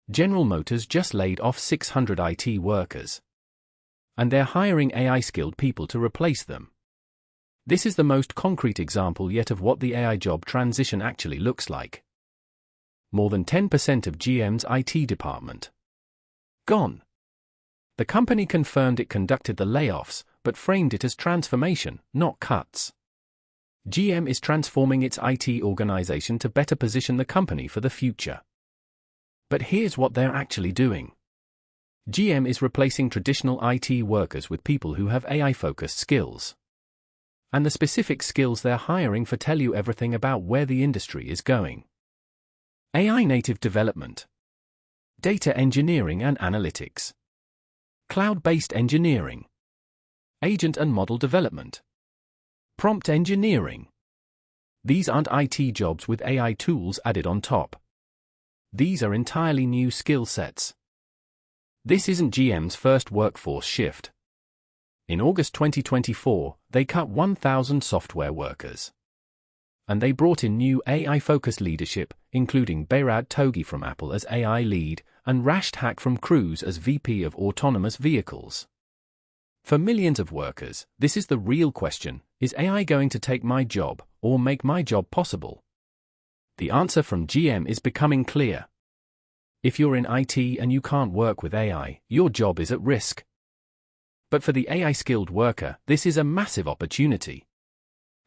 General Motors just laid off 600 IT workers. And they're hiring AI-skilled people to replace them. This is the most concrete example yet of what the AI job transition actually looks like. More than 10% of GM's IT department gone. The company confirmed it conducted the layoffs, but framed it as transformation, not cuts. GM is transforming its IT organization to better position the company for the future. But here's what they're actually doing. GM is replacing traditional IT workers with people who have AI-focused skills. And the specific skills they're hiring for tell you everything about where the industry is going. AI native development, data engineering and analytics, cloud-based engineering, agent and model development, prompt engineering. These aren't IT jobs with AI tools added on top. These are entirely new skill sets. This isn't GM's first workforce shift. In August 2024, they cut 1,000 software workers. And they brought in new AI-focused leadership, including Behrad Togi from Apple as AI lead, and Rashid Haque from Cruise as VP of Autonomous Vehicles. For millions of workers, this is the real question: is AI going to take my job, or make my job possible? The answer from GM is becoming clear. If you're in IT and you can't work with AI, your job is at risk. But for the AI-skilled worker, this is a massive opportunity.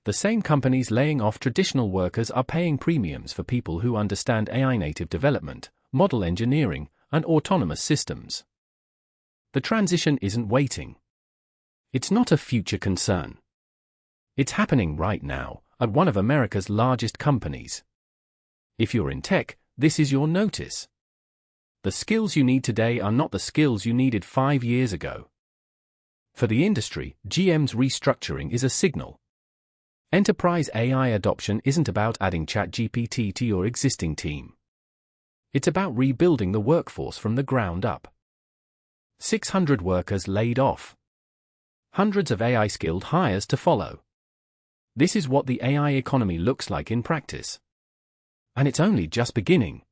The same companies laying off traditional workers are paying premiums for people who understand AI-native development, model engineering, and autonomous systems. The transition isn't waiting. It's not a future concern. It's happening right now, at one of America's largest companies. If you're in tech, this is your notice. The skills you need today are not the skills you needed 5 years ago. For the industry, GM's restructuring is a signal. Enterprise AI adoption isn't about adding ChatGPT to your existing team. It's about rebuilding the workforce from the ground up. 600 workers laid off. Hundreds of AI-skilled hires to follow. This is what the AI economy looks like in practice. And it's only just beginning.